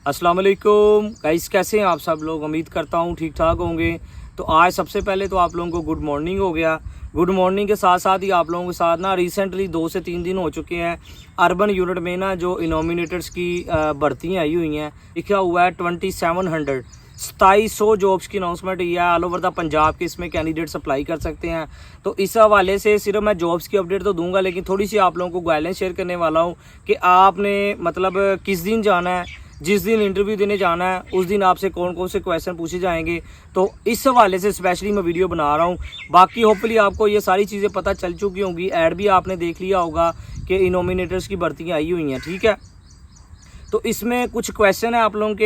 अस्सलाम वालेकुम गाइस, कैसे हैं आप सब लोग। उम्मीद करता हूँ ठीक ठाक होंगे। तो आज सबसे पहले तो आप लोगों को गुड मॉर्निंग हो गया। गुड मॉर्निंग के साथ साथ ही आप लोगों के साथ ना रिसेंटली 2 से 3 दिन हो चुके हैं अर्बन यूनिट में ना जो इनोमिनेटर्स की भर्तियाँ आई हुई हैं। लिखा हुआ है 2700 जॉब्स की अनाउंसमेंट हुई है ऑल ओवर द पंजाब के। इसमें कैंडिडेट्स अप्लाई कर सकते हैं। तो इस हवाले से सिर्फ मैं जॉब्स की अपडेट तो दूंगा, लेकिन थोड़ी सी आप लोगों को गाइडलाइन शेयर करने वाला हूँ कि आपने मतलब किस दिन जाना है। जिस दिन इंटरव्यू देने जाना है उस दिन आपसे कौन कौन से क्वेश्चन पूछे जाएंगे, तो इस हवाले से स्पेशली मैं वीडियो बना रहा हूँ। बाकी होपफुली आपको ये सारी चीज़ें पता चल चुकी होंगी। ऐड भी आपने देख लिया होगा कि इनोमिनेटर्स की भर्तियाँ आई हुई हैं, ठीक है। तो इसमें कुछ क्वेश्चन है आप लोगों के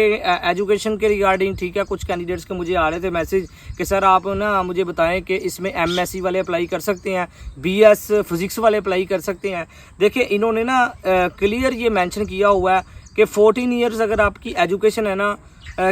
एजुकेशन के रिगार्डिंग, ठीक है। कुछ कैंडिडेट्स के मुझे आ रहे थे मैसेज कि सर आप ना मुझे बताएं कि इसमें एमएससी वाले अप्लाई कर सकते हैं, बीएस फिज़िक्स वाले अप्लाई कर सकते हैं। देखिए इन्होंने ना क्लियर ये मेंशन किया हुआ है कि 14 ईयर्स अगर आपकी एजुकेशन है ना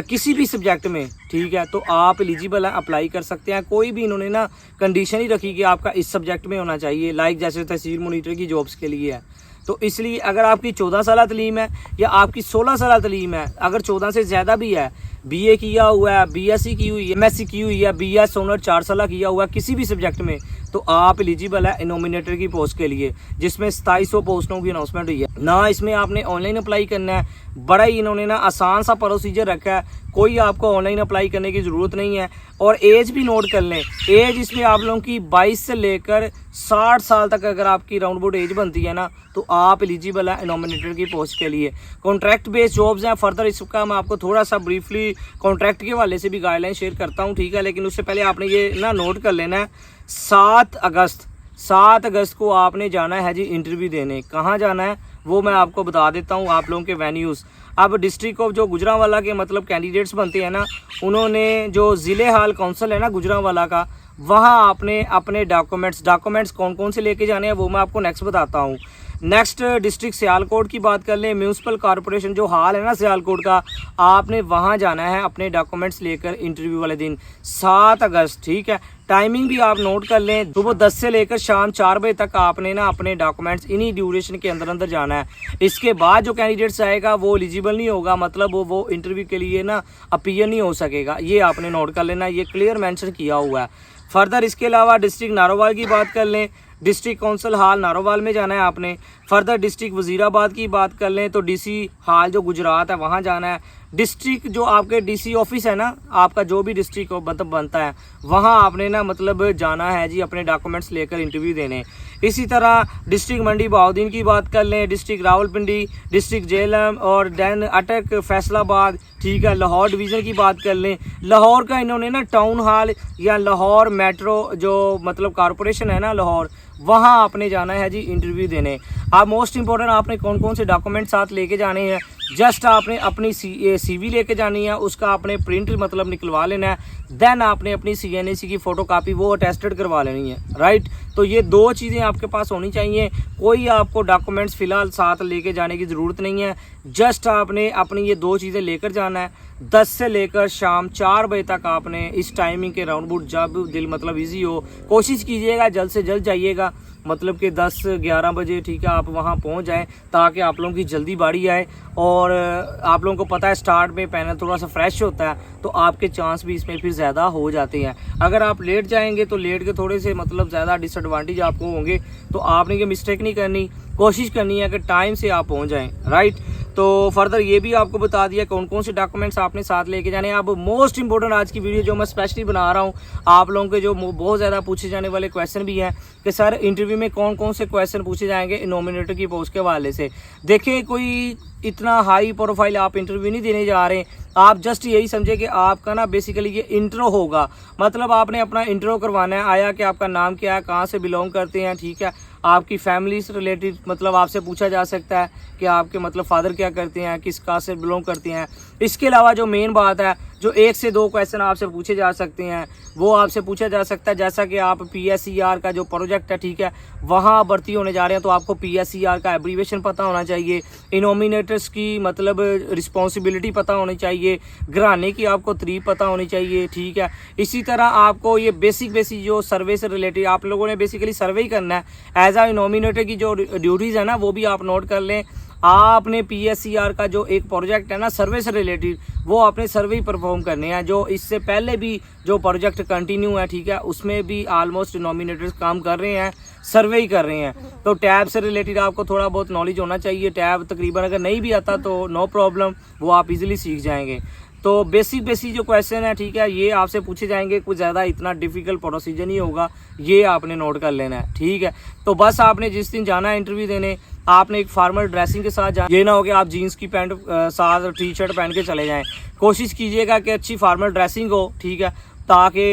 किसी भी सब्जेक्ट में, ठीक है, तो आप एलिजिबल हैं, अप्लाई कर सकते हैं। कोई भी इन्होंने ना कंडीशन ही रखी कि आपका इस सब्जेक्ट में होना चाहिए, लाइक जैसे तहसील मॉनिटर की जॉब्स के लिए है। तो इसलिए अगर आपकी 14 साल तलीम है या आपकी 16 साल तलीम है, अगर 14 से ज़्यादा भी है, बीए किया हुआ है, बीएससी की हुई है, एमएससी की हुई है, बीएस ऑनर 4 साल किया हुआ है किसी भी सब्जेक्ट में, तो आप एलिजिबल है इनोमिनेटर की पोस्ट के लिए, जिसमें 2700 पोस्टों की अनाउंसमेंट हुई है ना। इसमें आपने ऑनलाइन अप्लाई करना है। बड़ा ही इन्होंने ना आसान सा प्रोसीजर रखा है, कोई आपको ऑनलाइन अप्लाई करने की ज़रूरत नहीं है। और एज भी नोट कर लें, एज इसमें आप लोगों की 22 से लेकर 60 साल तक अगर आपकी राउंड अबाउट एज बनती है ना, तो आप एलिजिबल है इनोमिनेटर की पोस्ट के लिए। कॉन्ट्रैक्ट बेस्ड जॉब्स हैं। फर्दर इसका मैं आपको थोड़ा सा ब्रीफली कॉन्ट्रैक्ट के हवाले से भी गाइडलाइन शेयर करता हूँ, ठीक है। लेकिन उससे पहले आपने ये ना नोट कर लेना है 7 अगस्त को आपने जाना है जी इंटरव्यू देने। कहाँ जाना है वो मैं आपको बता देता हूँ, आप लोगों के वेन्यूज़। अब डिस्ट्रिक्ट ऑफ जो गुजरांवाला के मतलब कैंडिडेट्स बनते हैं ना, उन्होंने जो ज़िले हाल काउंसिल है ना गुजरांवाला का, वहाँ आपने अपने डॉक्यूमेंट्स कौन कौन से लेके जाने हैं वो मैं आपको नेक्स्ट बताता हूँ। नेक्स्ट डिस्ट्रिक्ट सियालकोट की बात कर लें, म्यूनसिपल कॉरपोरेशन जो हाल है ना सियालकोट का, आपने वहाँ जाना है अपने डॉक्यूमेंट्स लेकर इंटरव्यू वाले दिन 7 अगस्त, ठीक है। टाइमिंग भी आप नोट कर लें, सुबह 10 से लेकर शाम 4 बजे तक आपने ना अपने डॉक्यूमेंट्स इन्हीं ड्यूरेशन के अंदर जाना है। इसके बाद जो कैंडिडेट्स आएगा वो एलिजिबल नहीं होगा, मतलब वो इंटरव्यू के लिए ना अपीयर नहीं हो सकेगा। ये आपने नोट कर लेना, ये क्लियर मेंशन किया हुआ है। फर्दर इसके अलावा डिस्ट्रिक्ट नारोवाल की बात कर लें, डिस्ट्रिक्ट काउंसिल हाल नारोवाल में जाना है आपने। फर्दर डिस्ट्रिक्ट वजीराबाद की बात कर लें तो डीसी हाल जो गुजरात है वहाँ जाना है। डिस्ट्रिक्ट जो आपके डीसी ऑफिस है ना, आपका जो भी डिस्ट्रिक्ट मतलब बनता है, वहाँ आपने ना मतलब जाना है जी अपने डॉक्यूमेंट्स लेकर इंटरव्यू देने। इसी तरह डिस्ट्रिक्ट मंडी बहाउद्दीन की बात कर लें, डिस्ट्रिक्ट रावलपिंडी, डिस्ट्रिक्ट झेलम और दैन अटक फैसलाबाद, ठीक है। लाहौर डिवीज़न की बात कर लें, लाहौर का इन्होंने ना टाउन हॉल या लाहौर मेट्रो जो मतलब कॉरपोरेशन है ना लाहौर, वहाँ आपने जाना है जी इंटरव्यू देने। आप मोस्ट इंपॉर्टेंट आपने कौन कौन से डॉक्यूमेंट साथ लेके जाने हैं, जस्ट आपने अपनी सीवी लेके जानी है, उसका आपने प्रिंट मतलब निकलवा लेना है। देन आपने अपनी CNAC की फ़ोटोकॉपी वो अटेस्टेड करवा लेनी है, राइट। तो ये 2 चीज़ें आपके पास होनी चाहिए। कोई आपको डॉक्यूमेंट्स फ़िलहाल साथ लेके जाने की ज़रूरत नहीं है, जस्ट आपने अपनी ये 2 चीज़ें लेकर जाना है। 10 से लेकर शाम 4 बजे तक आपने इस टाइमिंग के राउंड अबाउट जब दिल मतलब ईजी हो, कोशिश कीजिएगा जल्द से जल्द जाइएगा, मतलब कि 10-11 बजे, ठीक है, आप वहाँ पहुँच जाएं ताकि आप लोगों की जल्दी बारी आए। और आप लोगों को पता है स्टार्ट में पैनल थोड़ा सा फ्रेश होता है, तो आपके चांस भी इसमें फिर ज़्यादा हो जाते हैं। अगर आप लेट जाएंगे तो लेट के थोड़े से मतलब ज़्यादा डिसएडवांटेज आपको होंगे। तो आपने ये मिस्टेक नहीं करनी, कोशिश करनी है कि टाइम से आप पहुँच जाएँ, राइट। तो फर्दर ये भी आपको बता दिया कौन कौन से डॉक्यूमेंट्स आपने साथ लेके जाने हैं। अब मोस्ट इंपॉर्टेंट आज की वीडियो जो मैं स्पेशली बना रहा हूँ, आप लोगों के जो बहुत ज़्यादा पूछे जाने वाले क्वेश्चन भी हैं कि सर इंटरव्यू में कौन कौन से क्वेश्चन पूछे जाएंगे इनोमिनेटर की पोस्ट के हवाले से। देखिए कोई इतना हाई प्रोफाइल आप इंटरव्यू नहीं देने जा रहे हैं, आप जस्ट यही समझे कि आपका ना बेसिकली ये इंट्रो होगा, मतलब आपने अपना इंट्रो करवाना है। आया कि आपका नाम क्या है, कहाँ से बिलोंग करते हैं, ठीक है, आपकी फैमिली से रिलेटेड मतलब आपसे पूछा जा सकता है कि आपके मतलब फादर क्या करते हैं, किस कास्ट से बिलोंग करते हैं। इसके अलावा जो मेन बात है, जो 1 से 2 क्वेश्चन आपसे पूछे जा सकते हैं, वो आपसे पूछा जा सकता है। जैसा कि आप PSER का जो प्रोजेक्ट है, ठीक है, वहाँ भर्ती होने जा रहे हैं, तो आपको PSER का एब्रीविएशन पता होना चाहिए, इनोमिनेटर्स की मतलब रिस्पॉन्सिबिलिटी पता होनी चाहिए, घराने की आपको तरीब पता होनी चाहिए, ठीक है। इसी तरह आपको ये बेसिक जो सर्वे से रिलेटेड आप लोगों ने बेसिकली सर्वे ही करना है। एज आ इनोमिनेटर की जो ड्यूटीज़ है ना, वो भी आप नोट कर लें। आपने PSCR का जो एक प्रोजेक्ट है ना सर्वे से रिलेटेड, वो आपने सर्वे ही परफॉर्म करने हैं। जो इससे पहले भी जो प्रोजेक्ट कंटिन्यू है, ठीक है, उसमें भी ऑलमोस्ट नॉमिनेटर्स काम कर रहे हैं, सर्वे ही कर रहे हैं। तो टैब से रिलेटेड आपको थोड़ा बहुत नॉलेज होना चाहिए। टैब तकरीबन अगर नहीं भी आता तो नो प्रॉब्लम, वो आप इजीली सीख जाएंगे। तो बेसिक जो क्वेश्चन है, ठीक है, ये आपसे पूछे जाएंगे, कुछ ज़्यादा इतना डिफिकल्ट प्रोसीजर नहीं होगा, ये आपने नोट कर लेना है, ठीक है। तो बस आपने जिस दिन जाना है इंटरव्यू देने, आपने एक फॉर्मल ड्रेसिंग के साथ जाना। ये ना हो कि आप जीन्स की पैंट साथ टी शर्ट पहन के चले जाएं। कोशिश कीजिएगा कि अच्छी फॉर्मल ड्रेसिंग हो, ठीक है, ताकि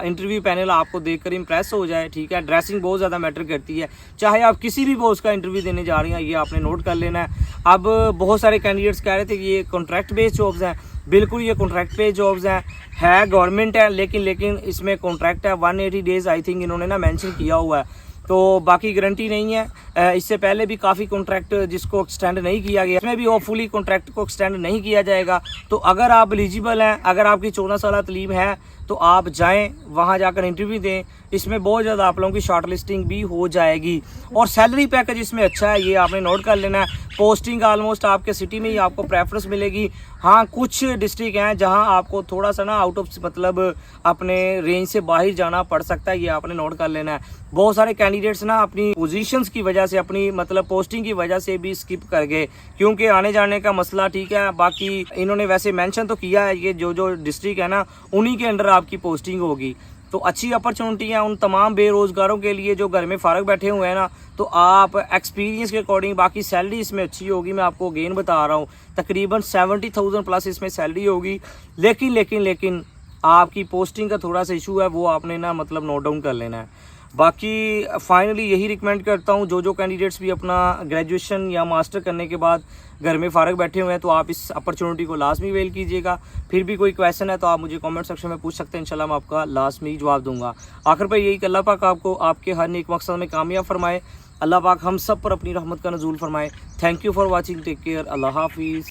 इंटरव्यू पैनल आपको देखकर इम्प्रेस हो जाए, ठीक है। ड्रेसिंग बहुत ज़्यादा मैटर करती है, चाहे आप किसी भी पोस्ट का इंटरव्यू देने जा रही हैं, ये आपने नोट कर लेना है। अब बहुत सारे कैंडिडेट्स कह रहे थे कि ये कॉन्ट्रैक्ट बेस्ड जॉब्स हैं। बिल्कुल ये कॉन्ट्रैक्ट बेस्ड जॉब्स हैं, है गवर्नमेंट है, लेकिन इसमें कॉन्ट्रैक्ट है 180 डेज़ आई थिंक इन्होंने ना मेंशन किया हुआ है, तो बाकी गारंटी नहीं है। इससे पहले भी काफ़ी कॉन्ट्रैक्ट जिसको एक्सटेंड नहीं किया गया, इसमें भी होपफुली कॉन्ट्रैक्ट को एक्सटेंड नहीं किया जाएगा। तो अगर आप एलिजिबल हैं, अगर आपकी 14 साल तलीम है, तो आप जाएं, वहां जाकर इंटरव्यू दें। इसमें बहुत ज़्यादा आप लोगों की शॉर्ट लिस्टिंग भी हो जाएगी और सैलरी पैकेज इसमें अच्छा है, ये आपने नोट कर लेना है। पोस्टिंग ऑलमोस्ट आपके सिटी में ही आपको प्रेफरेंस मिलेगी। हाँ, कुछ डिस्ट्रिक्ट हैं जहां आपको थोड़ा सा ना आउट ऑफ मतलब अपने रेंज से बाहर जाना पड़ सकता है, ये आपने नोट कर लेना है। बहुत सारे कैंडिडेट्स ना अपनी पोजीशंस की वजह से, अपनी मतलब पोस्टिंग की वजह से भी स्किप कर गए, क्योंकि आने जाने का मसला, ठीक है। बाकी इन्होंने वैसे मेंशन तो किया है ये जो डिस्ट्रिक्ट है ना, उन्हीं के अंडर आपकी पोस्टिंग होगी। तो अच्छी अपॉर्चुनिटी है उन तमाम बेरोजगारों के लिए जो घर में फारग बैठे हुए हैं ना। तो आप एक्सपीरियंस के अकॉर्डिंग, बाकी सैलरी इसमें अच्छी होगी, मैं आपको अगेन बता रहा हूँ, तकरीबन 70,000 प्लस इसमें सैलरी होगी। लेकिन आपकी पोस्टिंग का थोड़ा सा इशू है, वो आपने ना मतलब नोट डाउन कर लेना है। बाकी फाइनली यही रिकमेंड करता हूँ, जो कैंडिडेट्स भी अपना ग्रेजुएशन या मास्टर करने के बाद घर में फारग बैठे हुए हैं, तो आप इस अपॉर्चुनिटी को लाजमी वेल कीजिएगा। फिर भी कोई क्वेश्चन है तो आप मुझे कमेंट सेक्शन में पूछ सकते हैं, इंशाल्लाह मैं आपका लाजमी जवाब दूंगा। आखिर पर यही कि अल्लाह पाक आपको आपके हर नेक मकसद में कामयाब फरमाए। अल्लाह पाक हम सब पर अपनी रहमत का नज़ूल फरमाए। Thank you for watching, take care, अल्लाह हाफिज़।